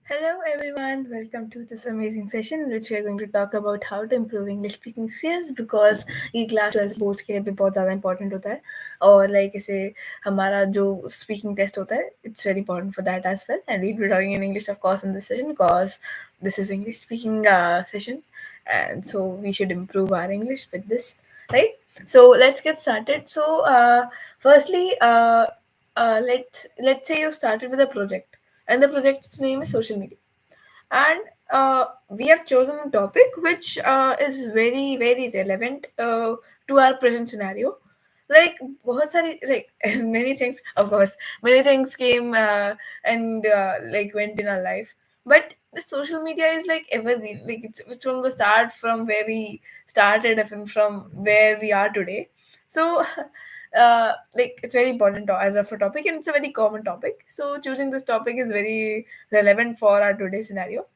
Hello, everyone. Welcome to this amazing session in which we are going to talk about how to improve English speaking skills because ये class 12 boards के लिए भी बहुत ज़्यादा important होता है और लाइक ऐसे हमारा जो स्पीकिंग टेस्ट होता है it's very important for that as well and will be talking in English of course in this session because this is English speaking session, and so we should improve our English with this, right? So let's get started. So firstly, let's say you started with a project, and the project's name is social media, and we have chosen a topic which is very very relevant to our present scenario. Like बहुत सारी like many things, of course, many things came and like went in our life, but the social media is like everything. Like it's from the start, from where we started and from where we are today. So like it's very important as of a topic, and it's a very common topic, so choosing this topic is very relevant for our today's scenario.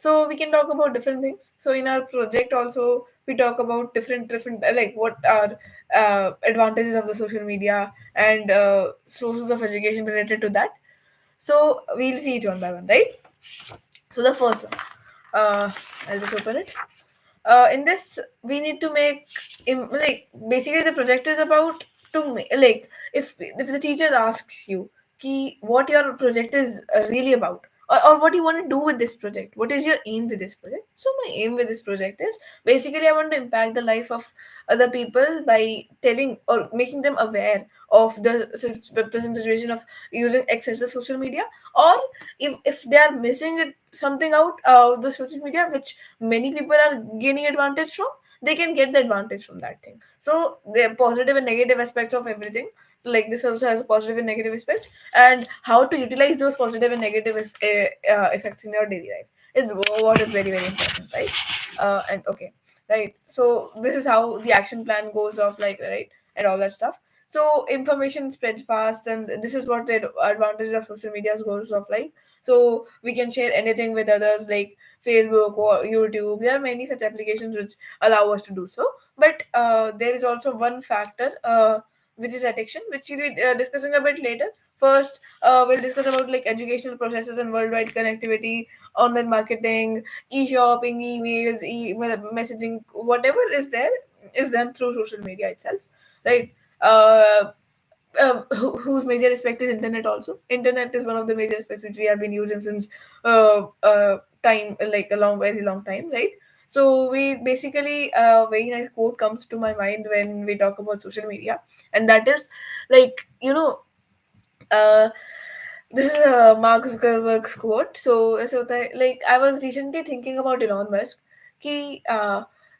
So we can talk about different things. So in our project also we talk about different like what are advantages of the social media and sources of education related to that. So we'll see it one by one, right? So the first one, I'll just open it. In this we need to make like basically the project is about to make, like if the teacher asks you ki, what your project is really about, or what you want to do with this project, what is your aim with this project. So my aim with this project is basically I want to impact the life of other people by telling or making them aware of the present situation of using excessive social media, or if they are missing something out the social media which many people are gaining advantage from, they can get the advantage from that thing. So the positive and negative aspects of everything. So like this also has a positive and negative aspects, and how to utilize those positive and negative effects in your daily life is what is very very important, right? And okay, right, so this is how the action plan goes off, like, right, and all that stuff. So information spreads fast, and this is what the advantage of social media goes off, like. So we can share anything with others, like Facebook or YouTube. There are many such applications which allow us to do so. But there is also one factor, which is addiction, which we'll be discussing a bit later. First, we'll discuss about like educational processes and worldwide connectivity, online marketing, e-shopping, emails, email messaging, whatever is there is done through social media itself, right? Uh, whose major aspect is internet also. Internet is one of the major aspects which we have been using since time, like a long, very long time, right? So we basically a very nice quote comes to my mind when we talk about social media, and that is like, uh, this is a Mark Zuckerberg's quote. Like I was recently thinking about Elon Musk. Ki,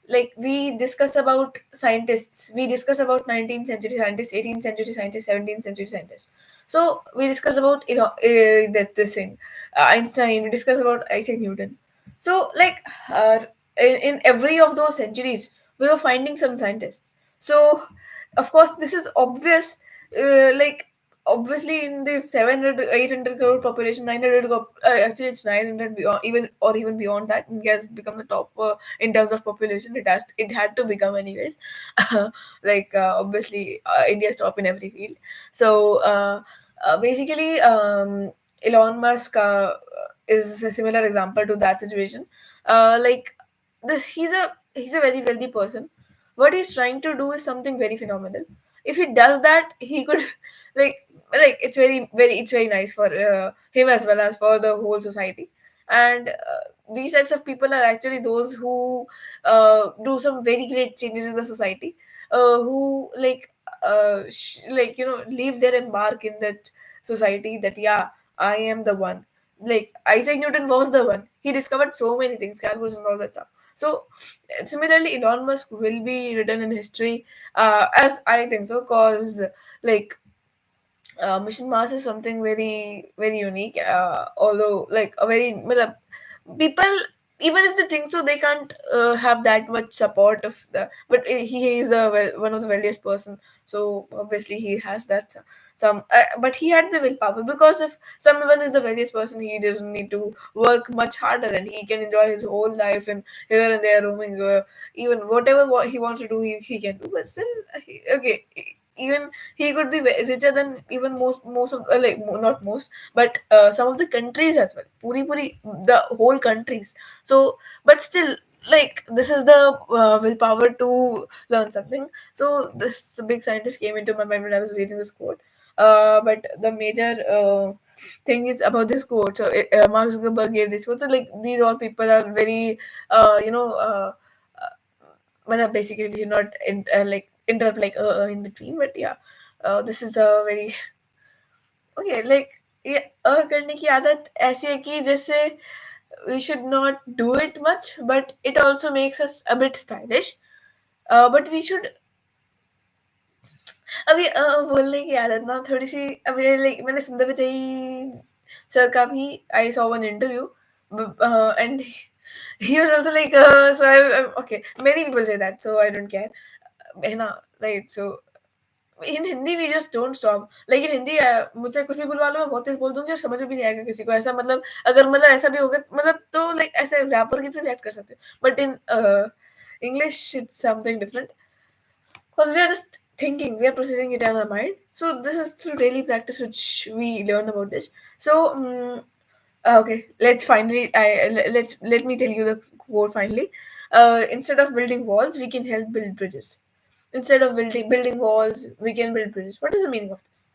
like we discuss about scientists. We discuss about 19th century scientists, 18th century scientists, 17th century scientists. So we discuss about that this thing, Einstein. We discuss about Isaac Newton. So like in every of those centuries, we were finding some scientists. So of course this is obvious. Like obviously in the 700 to 800 crore population, 900 actually it's 900 beyond, even or even beyond that, India has become the top in terms of population. It had to become anyways. Like obviously India's top in every field. So basically Elon Musk is a similar example to that situation. Like this he's a very wealthy person. What he's trying to do is something very phenomenal. If he does that, he could like it's very nice for him as well as for the whole society. And these types of people are actually those who do some very great changes in the society, who like leave their mark in that society, that yeah, I am the one. Like Isaac Newton was the one. He discovered so many things, calculus and all that stuff. So similarly Elon Musk will be written in history, as I think so, because like Mission Mars is something very very unique. Although like a very people, even if they think so, they can't have that much support of the. But he is one of the wealthiest person, so obviously he has that some. But he had the willpower, because if someone is the wealthiest person, he doesn't need to work much harder, and he can enjoy his whole life and here and there roaming. Even whatever he wants to do, he can do. But still, okay. even he could be richer than even most of like not most, but some of the countries as well, puri the whole countries. So but still, like, this is the willpower to learn something. So this big scientist came into my mind when I was reading this quote. But the major thing is about this quote. So Mark Zuckerberg gave this quote. So like these all people are very basically we should not like interrupt like in between, but yeah, this is a very okay, like ये करने की आदत ऐसी है कि जैसे we should not do it much, but it also makes us a bit stylish. But we should अभी बोलने की आदत ना थोड़ी सी अभी लाइक मैंने सुंदर पिचाई सर का भी I saw one interview and he was also like so okay, many people say that, so I don't care, है ना, right? So in Hindi we just don't stop, लेकिन हिंदी मुझसे कुछ भी बुलवा लो, मैं बहुत तेज बोल दूंगी और समझ में भी नहीं आएगा किसी को, ऐसा मतलब अगर मतलब ऐसा भी होगा मतलब तो लाइक ऐसे रैपर की तरह रिएक्ट कर सकते हो, but in English it's something different because we are just thinking, we are processing it in our mind. So this is through daily practice which we learn about this. So okay, let's finally let me tell you the quote finally. Instead of building walls, we can help build bridges. Instead of building walls, we can build bridges. What is the meaning of this?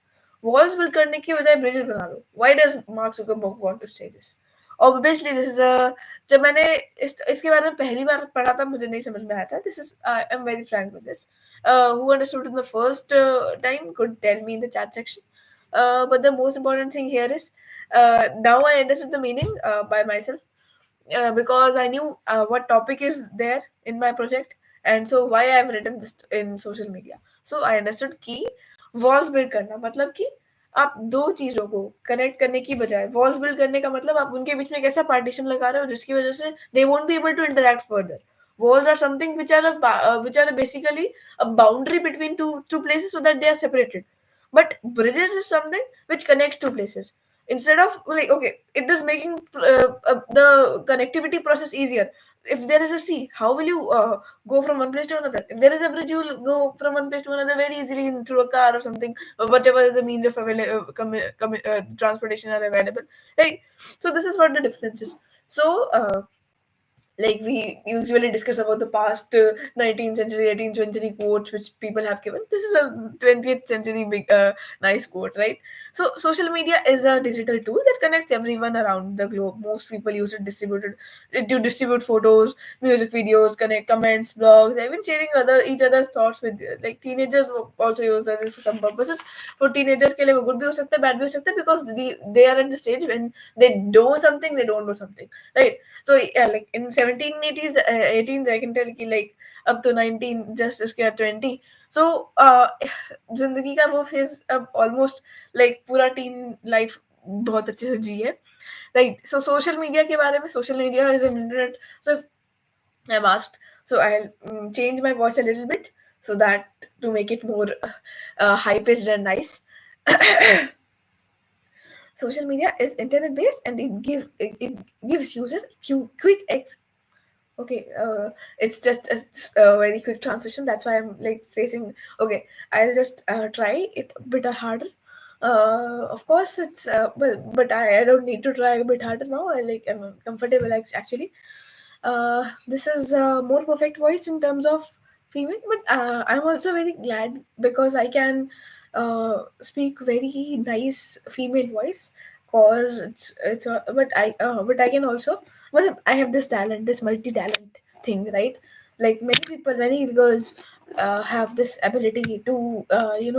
Walls build करने की बजाय bridges बना लो. Why does Mark Zuckerberg want to say this? Obviously, this is a जब मैंने इसके बारे में पहली बार पढ़ा था मुझे नहीं समझ में आया था. This is I am very frank with this. Who understood in the first time could tell me in the chat section. But the most important thing here is now I understood the meaning by myself because I knew what topic is there in my project, and so why I have written this in social media. So I understood कि walls build करना मतलब कि आप दो चीजों को connect करने की बजाय वॉल्स बिल्ड करने का मतलब आप उनके बीच में एक ऐसा पार्टीशन लगा रहे हो जिसकी वजह से they won't be able to interact further. Walls are something which are basically a boundary between two places so that they are separated. But bridges is something which connects two places. Instead of like okay, it is making the connectivity process easier. If there is a sea, how will you go from one place to another? If there is a bridge, you will go from one place to another very easily through a car or something, or whatever the means of transportation are available, right? So this is what the difference is. So like we usually discuss about the past 19th century 18th century quotes which people have given. This is a 20th century big nice quote, right? So social media is a digital tool that connects everyone around the globe. Most people use it distributed to distribute photos, music videos, connect comments, blogs, even sharing each other's thoughts with like teenagers also use this for some purposes. For teenagers के लिए वो good भी हो सकता है, bad भी हो सकता है, because they are at the stage when they know something, they don't know something, right? So yeah, like in 1780s 18s I can tell कि like up to 19 just उसके बाद 20. So जिंदगी का वो फेज अब ऑलमोस्ट लाइक पूरा tin life बहुत अच्छे से जी है, राइट? सो सोशल मीडिया के बारे में, social media is an internet. So I am asked, so I'll change my voice a little bit so that to make it more high pitched and nice. Social media is internet based and it gives users quick okay, it's just a very quick transition. That's why I'm like facing. Okay, I'll just try it a bit harder. Of course, it's well, but I don't need to try a bit harder now. I'm comfortable actually. This is a more perfect voice in terms of female, but I'm also very glad because I can speak very nice female voice. Cause but I can also, well, I have this talent, this multi talent thing, right? Like many people, many girls have this ability to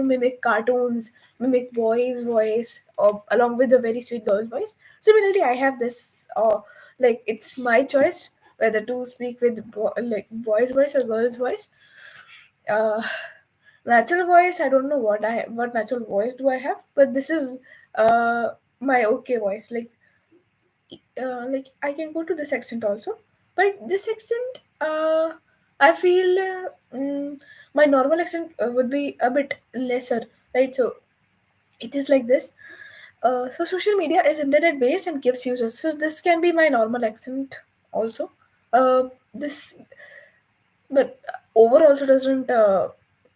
mimic cartoons, mimic boys' voice, or along with a very sweet girl voice. Similarly, I have this. Like it's my choice whether to speak with like boys' voice or girls' voice. Uh, Natural voice, I don't know what natural voice do I have, but this is my okay voice. Like I can go to this accent also, but this accent, I feel my normal accent would be a bit lesser, right? So it is like this. So social media is internet based and gives users. So this can be my normal accent also. This, but over also doesn't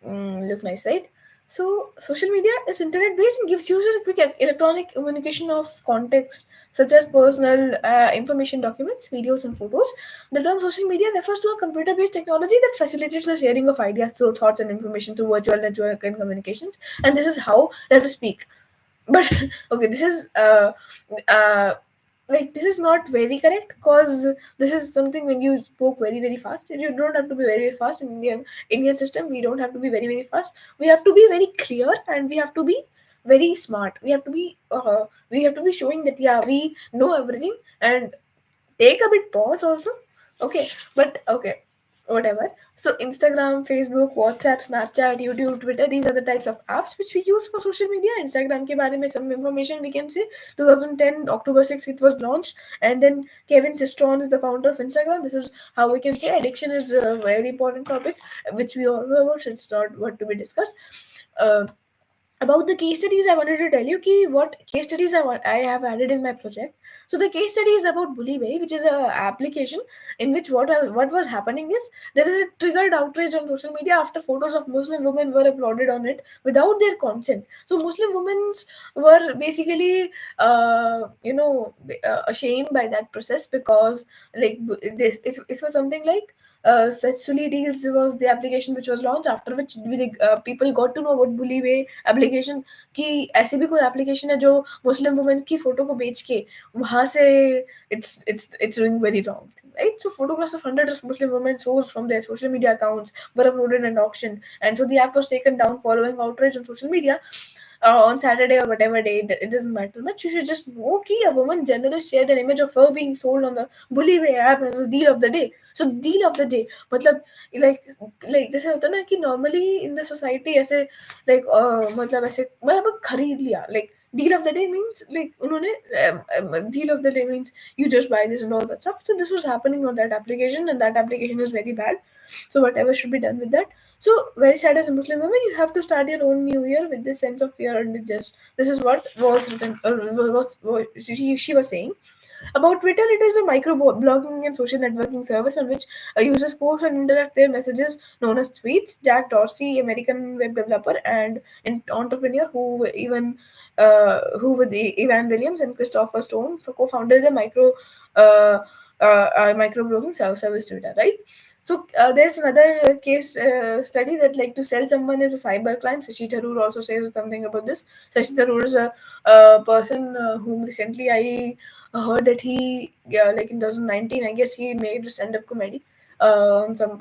look nice, right? So, social media is internet based and gives users a quick electronic communication of context, such as personal information documents, videos, and photos. The term social media refers to a computer based technology that facilitates the sharing of ideas through thoughts and information through virtual network and communications. And this is how they have to speak. But okay, this is uh, like this is not very correct, because this is something when you spoke very very fast. You don't have to be very, very fast in Indian system. We don't have to be very very fast. We have to be very clear, and we have to be very smart. We have to be showing that yeah, we know everything, and take a bit pause also. Okay, but okay, whatever. So Instagram, Facebook, WhatsApp, Snapchat, YouTube, Twitter, these are the types of apps which we use for social media. Instagram ke bare mein some information we can say. 2010 October 6th it was launched, and then Kevin Systrom is the founder of Instagram. This is how we can say addiction is a very important topic which we all know about, so it's not what to be discussed. uh, about the case studies, I wanted to tell you what case studies I have added in my project. So the case study is about Bully, which is a application in which what was happening is there is a triggered outrage on social media after photos of Muslim women were uploaded on it without their consent. So Muslim women were basically ashamed by that process, because like this was something like Successfully Deals was the application which was launched, after which people got to know about Bully application कि ऐसी भी कोई application है जो Muslim women की photo को बेच के वहां से it's doing very wrong thing, right? So photographs of hundreds of Muslim women sourced from their social media accounts were uploaded and auctioned, and so the app was taken down following outrage on social media. On Saturday or whatever day, it doesn't matter much. You should just know कि a woman journalist shared an image of her being sold on the Bully app as a deal of the day. So deal of the day, मतलब like जैसे होता है ना कि normally in the society ऐसे मतलब ऐसे मतलब खरीद लिया, like deal of the day means like उन्होंने deal of the day means you just buy this and all that stuff. So this was happening on that application, and that application is very bad. So whatever should be done with that. So very sad as a Muslim woman, you have to start your own new year with this sense of fear and just this is what was written was she was saying. About Twitter, it is a micro-blogging and social networking service on which users post and interact their messages, known as tweets. Jack Dorsey, American web developer and entrepreneur, who with Evan Williams and Christopher Stone, co-founded the uh, micro-blogging service Twitter, right? So there's another case study that like to sell someone is a cyber crime. Sashi Tharoor also says something about this. Sashi Tharoor is a person whom recently I heard that he, yeah, like in 2019, I guess he made a stand-up comedy on some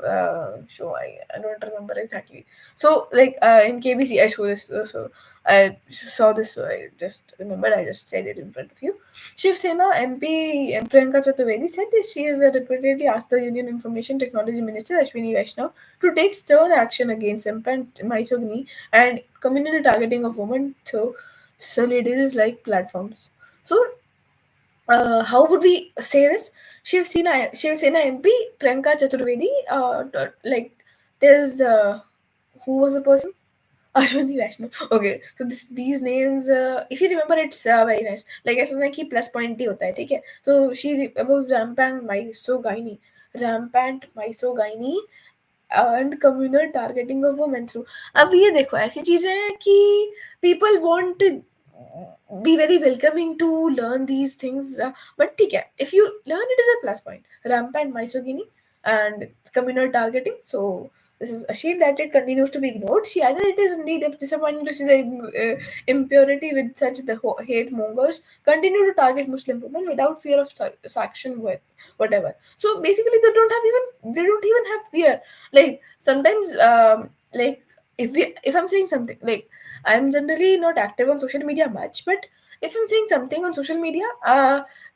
show. I don't remember exactly. So like in KBC, I saw this. So I saw this. So I just remembered. I just said it in front of you. Shiv Sena MP Priyanka Chaturvedi said that she has repeatedly asked the Union Information Technology Minister Ashwini Vaishnav to take stern action against rampant misogyny and community targeting of women through solidaries like platforms. So how would we say this? Shiv Sena MP Priyanka Chaturvedi, like there's who was the person? Ashwini Vaishnav. Okay, so these names, if you remember, it's very nice. Like ऐसा ना कि plus point ही होता है, ठीक है? So she about rampant misogyny and communal targeting of women through. अब ये देखो ऐसी चीजें हैं कि people want to be very welcoming to learn these things, but ठीक है, if you learn it is a plus point. Rampant misogyny and communal targeting. So this is a shame that it continues to be ignored. She added, it is indeed disappointing to see the impurity with such the hate mongers continue to target Muslim women without fear of sanction, whatever. So basically, they don't even have fear. Like sometimes, like if I'm saying something, like I'm generally not active on social media much, but if I'm saying something on social media,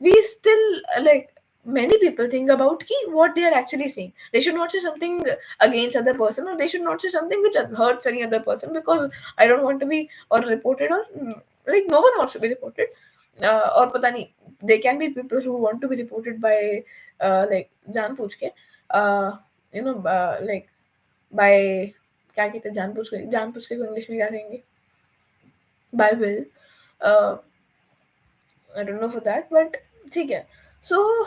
we still like many people think about what they are actually saying. They should not say something against other person, or they should not say something which hurts any other person, because I don't want to be or reported, or like no one wants to be reported. Or pata nahi, there can be people who want to be reported by like जान पूछ के like by क्या कहते हैं, जान पूछ के English में क्या कहेंगे, by will. uh, I don't know for that, but ठीक है. So,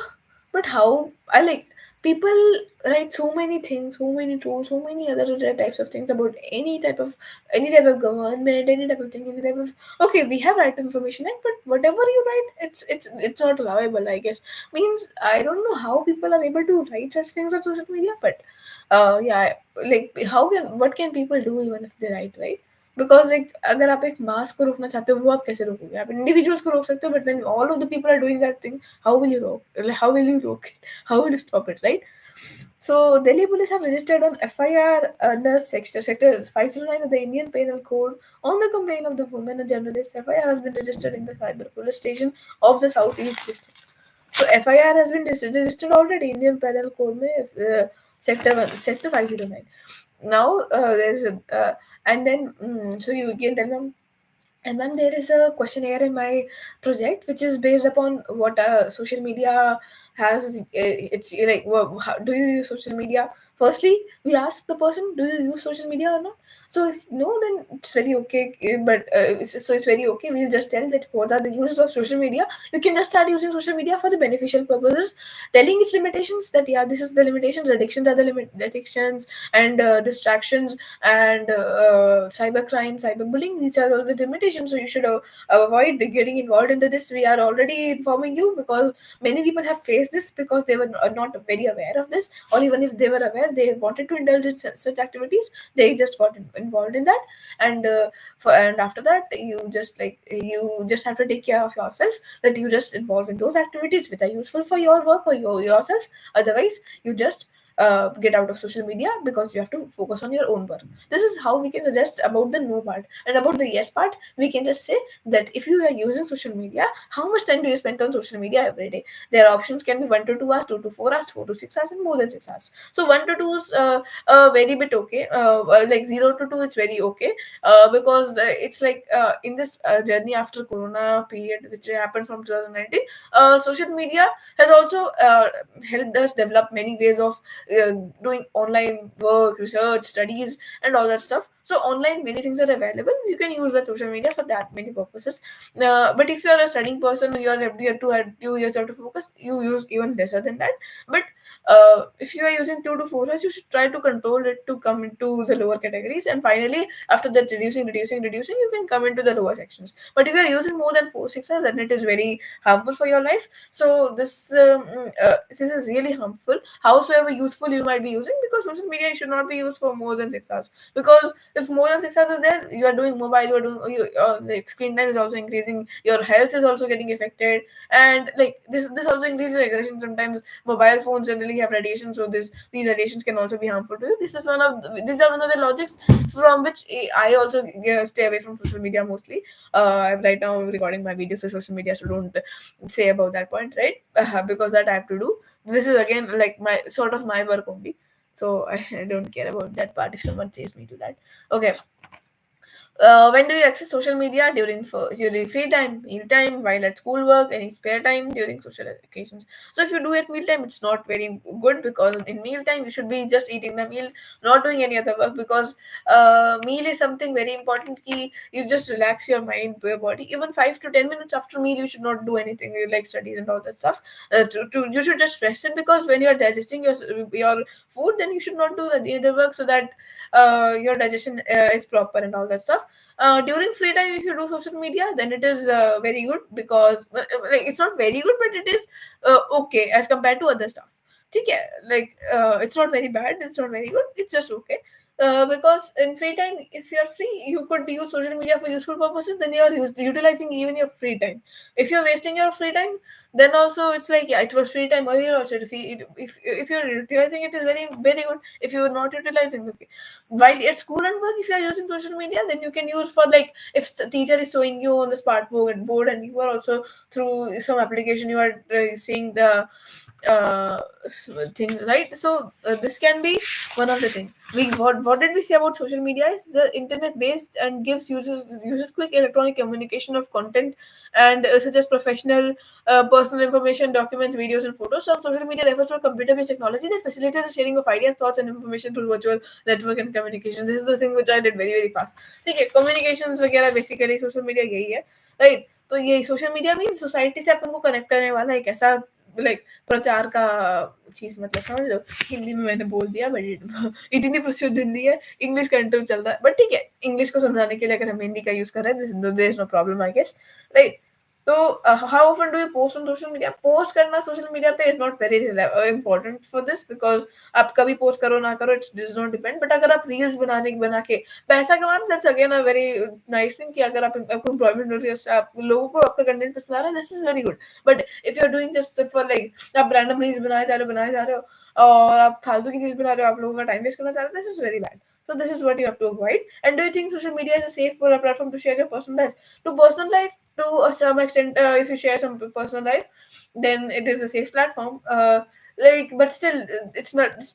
but how I like people write so many things, so many trolls, so many other types of things about any type of government, any type of thing, any type of, okay, we have right to information act, but whatever you write, it's not allowable, I guess. Means I don't know how people are able to write such things on social media, but yeah, like how can, what can people do even if they write, right? Because like अगर आप एक मास को रोकना चाहते हो, वो आप कैसे रोकोगे? आप इंडिविजुअल्स को रोक सकते हो, but when all of the people are doing that thing, how will you रोक it? How will you stop it, right? So Delhi police have registered on FIR under sector 509 of the Indian Penal Code on the complaint of the woman and journalist. FIR has been registered in the cyber police station of the Southeast District. So FIR has been registered already Indian Penal Code में sector 509. Now there is a and then so you can tell them. And then there is a questionnaire in my project which is based upon what social media has. It's like, how, do you use social media? Firstly, we ask the person, do you use social media or not? So if no, then it's very okay. But it's very okay. We'll just tell that what are the uses of social media. You can just start using social media for the beneficial purposes, telling its limitations. That yeah, this is the limitations. Addictions are the addictions, and distractions, and cybercrime, cyberbullying. These are all the limitations. So you should avoid getting involved into this. We are already informing you because many people have faced this because they were not very aware of this, or even if they were aware, they wanted to indulge in such activities. They just got involved in that, and and after that, you just have to take care of yourself. That you just involve in those activities which are useful for your work or yourself. Otherwise, you just get out of social media because you have to focus on your own work. This is how we can suggest about the no part. And about the yes part, we can just say that if you are using social media, how much time do you spend on social media every day? Their options can be 1 to 2 hours, 2 to 4 hours, 4 to 6 hours, and more than 6 hours. So 1 to 2 is very bit okay. Like 0 to 2, it's very okay, because it's like in this journey after Corona period, which happened from 2019, social media has also helped us develop many ways of uh, doing online work, research, studies, and all that stuff. So online, many things are available. You can use the social media for that many purposes. But if you are a studying person, you have to have 2 years have to focus. You use even lesser than that. But if you are using 2 to 4 years, you should try to control it to come into the lower categories. And finally, after that, reducing, you can come into the lower sections. But if you are using more than 4 6 hours, then it is very harmful for your life. So this is really harmful. Howsoever useful you might be using, because social media should not be used for more than 6 hours. Because if more than 6 hours is there, you are doing mobile, you are doing like screen time is also increasing. Your health is also getting affected, and like this also increases aggression. Sometimes mobile phones generally have radiation, so these radiations can also be harmful to you. These are one of the logics from which I also stay away from social media mostly. I'm right now recording my videos to social media, so don't say about that point, right? Because that I have to do. This is again like my sort of my work only, so I don't care about that part if someone says me to that. Okay. When do you access social media? During free time, meal time, while at school work, any spare time during social occasions. So if you do at meal time, it's not very good, because in meal time you should be just eating the meal, not doing any other work, because meal is something very important. Key, you just relax your mind, your body. Even 5 to 10 minutes after meal, you should not do anything like studies and all that stuff. You should just rest it, because when you are digesting your food, then you should not do any other work, so that your digestion is proper and all that stuff. During free time, if you do social media, then it is very good, because like it's not very good, but it is okay as compared to other stuff. ठीक है, like it's not very bad, it's not very good, it's just okay. Because in free time, if you are free, you could use social media for useful purposes. Then you are utilizing even your free time. If you're wasting your free time, then also it's like, yeah, it was free time earlier also. If you're utilizing it, is very very good. If you're not utilizing, okay. While at school and work, if you are using social media, then you can use for, like, if the teacher is showing you on the smart board, and you are also through some application, you are seeing the things, right? So this can be one of the things. What did we say about social media? Is the internet based and gives users quick electronic communication of content, and such as professional, personal information, documents, videos, and photos. Some social media refers to a computer-based technology that facilitates the sharing of ideas, thoughts, and information through virtual network and communication. This is the thing which I did very very fast. ठीक है, communications वगैरह basically social media यही है, right? तो ये social media mean society से अपन को connect करने वाला एक ऐसा लाइक प्रचार का चीज, मतलब समझ लो, हिंदी में मैंने बोल दिया बट इतनी प्रसिद्ध हिंदी है, इंग्लिश का इंटरव्यू चल रहा है, बट ठीक है, इंग्लिश को समझाने के लिए अगर हम हिंदी का यूज कर रहे हैं, there is no problem I guess, right? तो how often do you post on social media? Post करना सोशल मीडिया पे is not very important for this, because आप कभी पोस्ट करो ना करो, it's does not depend, but अगर आप रील्स बना के पैसा कमाना, that's again a very nice thing, कि अगर आप आपको एम्प्लॉयमेंट मिल रही है, आप लोगों को आपका कंटेंट पसंद आ रहा है, this is very good. But if you are doing just for like, आप रैंडम रील्स बनाए जा रहे हो, और आप फालतू की रील्स बना रहे हो, आप लोगों का टाइम वेस्ट करना चाह रहे हो, this is very bad. So this is what you have to avoid. And do you think social media is a safe platform to share your personal life? To personal life, to some extent, if you share some personal life, then it is a safe platform. Like, but still, it's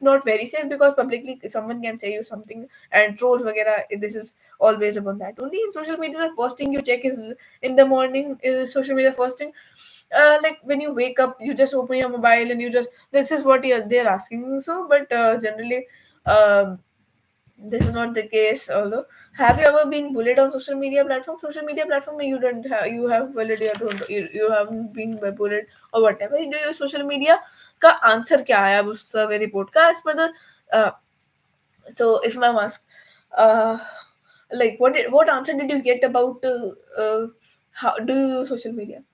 not very safe, because publicly someone can say you something, and trolls वगैरह. This is always upon that only. In social media, the first thing you check is in the morning. Is social media first thing? Like when you wake up, you just open your mobile and you just, this is what they're asking you. So, but generally, this is not the case. Although, have you ever been bullied on social media platform? Social media platform, you don't have, you have bullied, you haven't been bullied or whatever. Do you social media का answer क्या आया उस survey report का, as per the uh, so if ma'am ask, uh, like what answer did you get about how do you use social media?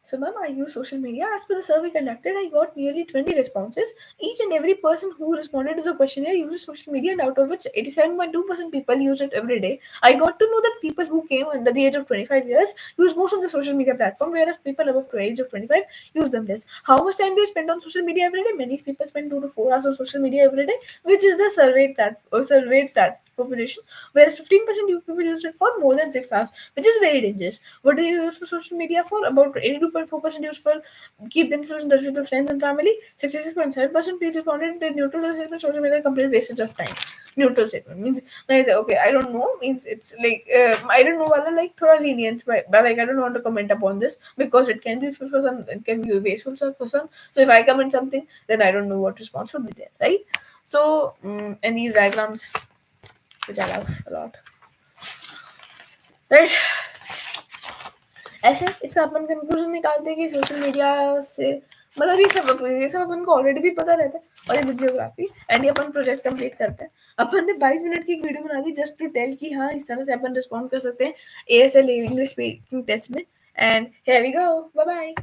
So, ma'am, I use social media. As per the survey conducted, I got nearly 20 responses. Each and every person who responded to the questionnaire uses social media, and out of which 87.2% people use it every day. I got to know that people who came under the age of 25 years use most of the social media platform, whereas people above the age of 25 use them less. How much time do you spend on social media every day? Many people spend 2 to 4 hours on social media every day, which is the surveyed population, whereas 15% of people use it for more than 6 hours, which is very dangerous. What do you use for social media for? About 82.4% use for keep themselves in touch with their friends and family. 66.7% people responded that neutral statement, social media complete wastage of time. Neutral statement means neither. Okay, I don't know. Means it's like I don't know whether like thoda lenient, but like I don't want to comment upon this, because it can be useful for some, it can be wasteful for some. So if I comment something, then I don't know what response would be there, right? So and these diagrams, which I love a lot, right? ऐसे इसका अपन conclusion निकालते हैं कि social media से मतलब ये सब अपन को ऑलरेडी भी पता रहता है, और ये बिब्लियोग्राफी एंड ये अपन प्रोजेक्ट कंप्लीट करते हैं। अपन ने 22 मिनट की एक वीडियो बना दी जस्ट टू टेल कि हाँ इस तरह से अपन रिस्पॉन्ड कर सकते हैं ASL इंग्लिश स्पीकिंग टेस्ट में। And here we go, bye bye.